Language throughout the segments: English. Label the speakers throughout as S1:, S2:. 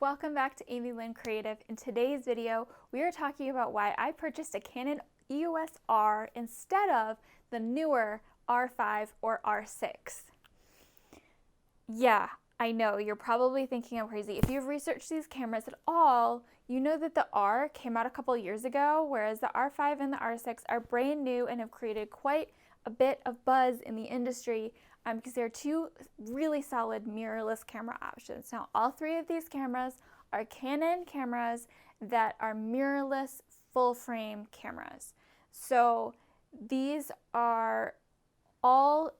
S1: Welcome back to Amy Lynn Creative. In today's video, we are talking about why I purchased a Canon EOS R instead of the newer R5 or R6. Yeah, I know, you're probably thinking I'm crazy. If you've researched these cameras at all, you know that the R came out a couple years ago, whereas the R5 and the R6 are brand new and have created quite a bit of buzz in the industry because they're two really solid mirrorless camera options. Now, all three of these cameras are Canon cameras that are mirrorless full frame cameras. So these are all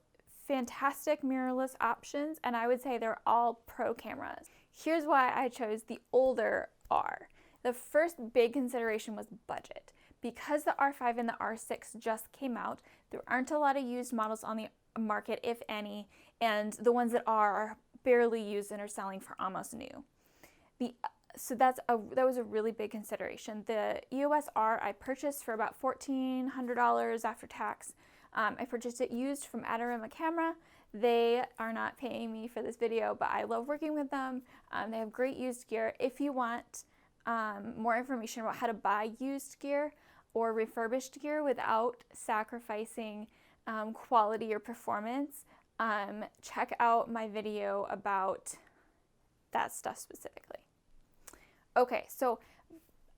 S1: fantastic mirrorless options, and I would say they're all pro cameras. Here's why I chose the older R. The first big consideration was budget. Because the R5 and the R6 just came out, there aren't a lot of used models on the market, if any, and the ones that are barely used and are selling for almost new. So that was a really big consideration. The EOS R I purchased for about $1,400 after tax. I purchased it used from Adorama Camera. They are not paying me for this video, but I love working with them. They have great used gear. If you want more information about how to buy used gear or refurbished gear without sacrificing quality or performance, check out my video about that stuff specifically. Okay, so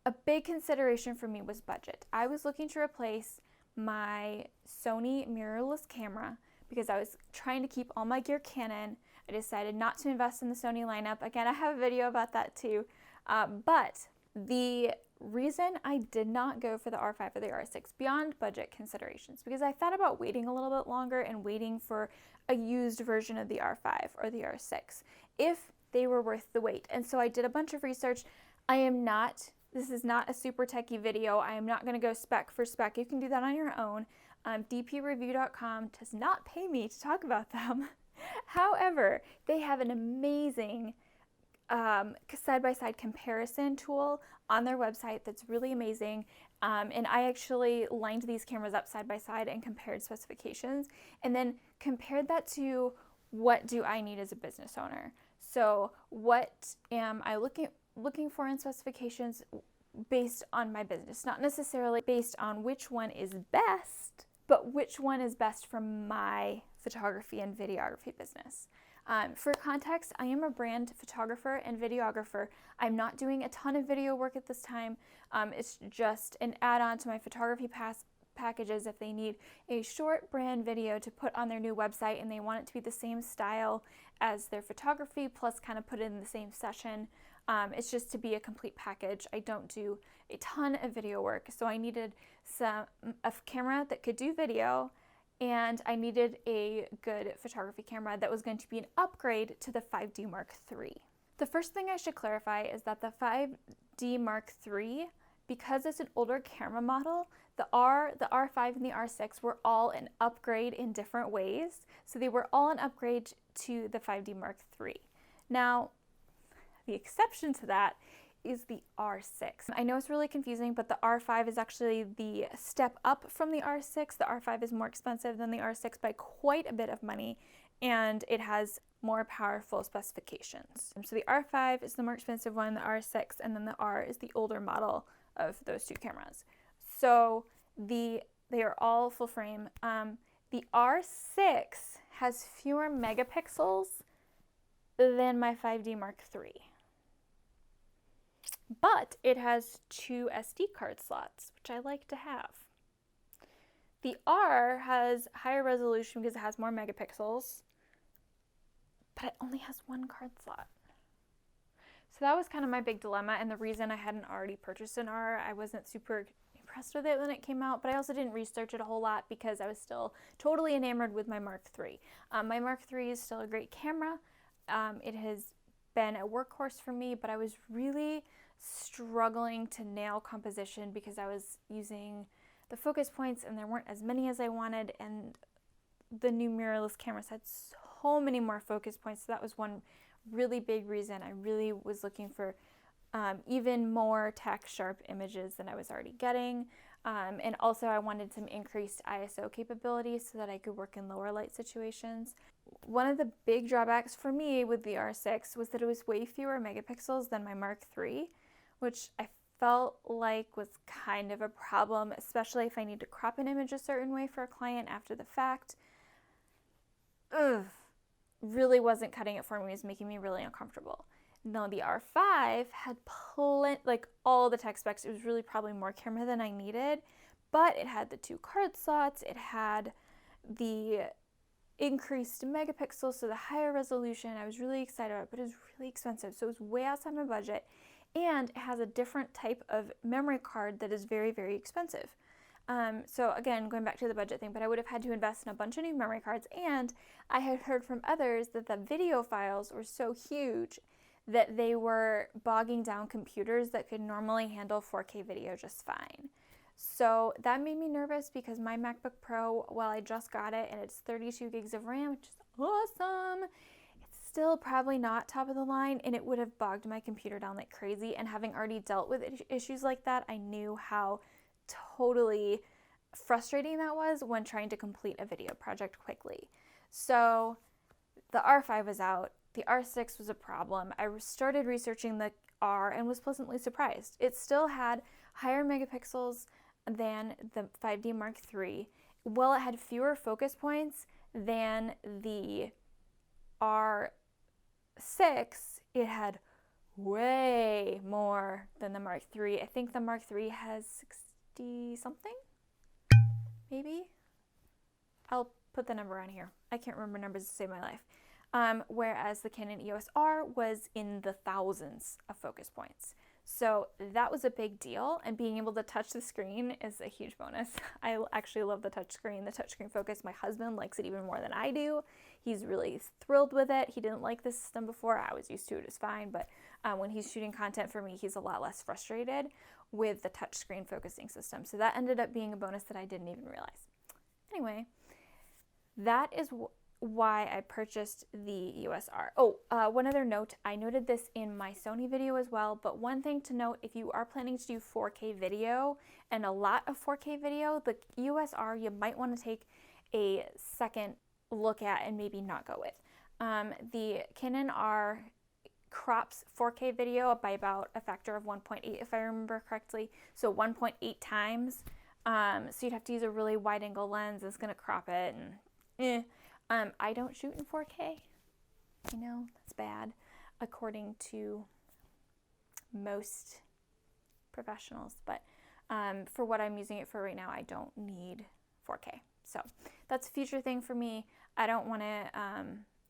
S1: a big consideration for me was budget. I was looking to replace my Sony mirrorless camera because I was trying to keep all my gear Canon. I decided not to invest in the Sony lineup. Again, I have a video about that too. But the reason I did not go for the R5 or the R6 beyond budget considerations, because I thought about waiting a little bit longer and waiting for a used version of the R5 or the R6 if they were worth the wait. And so I did a bunch of research. This is not a super techie video. I am not going to go spec for spec. You can do that on your own. dpreview.com does not pay me to talk about them. However, they have an amazing side-by-side comparison tool on their website that's really amazing, and I actually lined these cameras up side by side and compared specifications and then compared that to what do I need as a business owner. So what am I looking for in specifications based on my business, not necessarily based on which one is best, but which one is best for my photography and videography business. For context, I am a brand photographer and videographer. I'm not doing a ton of video work at this time. It's just an add-on to my photography packages if they need a short brand video to put on their new website and they want it to be the same style as their photography plus kind of put it in the same session. It's just to be a complete package. I don't do a ton of video work, so I needed a camera that could do video, and I needed a good photography camera that was going to be an upgrade to the 5D Mark III. The first thing I should clarify is that the 5D Mark III, because it's an older camera model, the R5 and the R6 were all an upgrade in different ways. So they were all an upgrade to the 5D Mark III. Now, the exception to that is the R6. I know it's really confusing, but the R5 is actually the step up from the R6. The R5 is more expensive than the R6 by quite a bit of money, and it has more powerful specifications. So the R5 is the more expensive one, the R6, and then the R is the older model of those two cameras. So they are all full frame. The R6 has fewer megapixels than my 5D Mark III. But it has 2 SD card slots, which I like to have. The R has higher resolution because it has more megapixels, but it only has 1 card slot. So that was kind of my big dilemma, and the reason I hadn't already purchased an R. I wasn't super impressed with it when it came out, but I also didn't research it a whole lot because I was still totally enamored with my Mark III. My Mark III is still a great camera. It has been a workhorse for me, but I was really struggling to nail composition because I was using the focus points and there weren't as many as I wanted, and the new mirrorless cameras had so many more focus points. So that was one really big reason I really was looking for even more tack sharp images than I was already getting. And also I wanted some increased ISO capabilities so that I could work in lower light situations. One of the big drawbacks for me with the R6 was that it was way fewer megapixels than my Mark III, which I felt like was kind of a problem, especially if I need to crop an image a certain way for a client after the fact. Ugh, really wasn't cutting it for me. It was making me really uncomfortable. Now the R5 had like all the tech specs. It was really probably more camera than I needed, but it had the 2 card slots. It had the increased megapixels, so the higher resolution. I was really excited about it, but it was really expensive. So it was way outside my budget, and it has a different type of memory card that is very, very expensive. So again, going back to the budget thing, but I would have had to invest in a bunch of new memory cards, and I had heard from others that the video files were so huge that they were bogging down computers that could normally handle 4K video just fine. So that made me nervous because my MacBook Pro, while I just got it and it's 32 gigs of RAM, which is awesome, it's still probably not top of the line, and it would have bogged my computer down like crazy. And having already dealt with issues like that, I knew how totally frustrating that was when trying to complete a video project quickly. So the R5 was out. The R6 was a problem. I started researching the R and was pleasantly surprised. It still had higher megapixels than the 5D Mark III. While it had fewer focus points than the R6, it had way more than the Mark III. I think the Mark III has 60 something, maybe? I'll put the number on here. I can't remember numbers to save my life. Whereas the Canon EOS R was in the thousands of focus points. So that was a big deal, and being able to touch the screen is a huge bonus. I actually love the touchscreen focus. My husband likes it even more than I do. He's really thrilled with it. He didn't like the system before. I was used to it, it's fine, but when he's shooting content for me, he's a lot less frustrated with the touchscreen focusing system. So that ended up being a bonus that I didn't even realize. Anyway, that is why I purchased the EOS R. Oh, one other note, I noted this in my Sony video as well, but one thing to note, if you are planning to do 4K video and a lot of 4K video, the EOS R you might want to take a second look at and maybe not go with. The Canon R crops 4K video by about a factor of 1.8 if I remember correctly, so 1.8 times. So you'd have to use a really wide angle lens. It's going to crop it, and I don't shoot in 4K. I know, that's bad, according to most professionals, but for what I'm using it for right now, I don't need 4K. So that's a future thing for me. I don't want to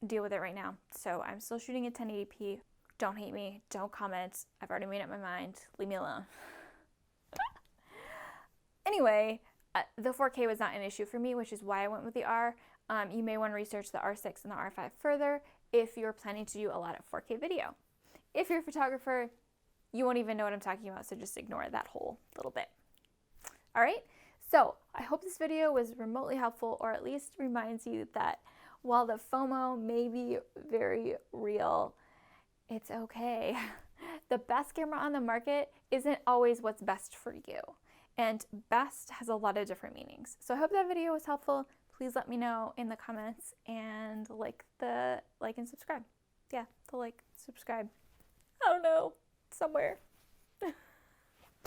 S1: deal with it right now. So I'm still shooting at 1080p. Don't hate me. Don't comment. I've already made up my mind. Leave me alone. Anyway, the 4K was not an issue for me, which is why I went with the R. You may want to research the R6 and the R5 further if you're planning to do a lot of 4K video. If you're a photographer, you won't even know what I'm talking about, so just ignore that whole little bit. All right, so I hope this video was remotely helpful, or at least reminds you that while the FOMO may be very real, it's okay. The best camera on the market isn't always what's best for you. And best has a lot of different meanings. So I hope that video was helpful. Please let me know in the comments, and like and subscribe. Yeah, subscribe. I don't know, somewhere.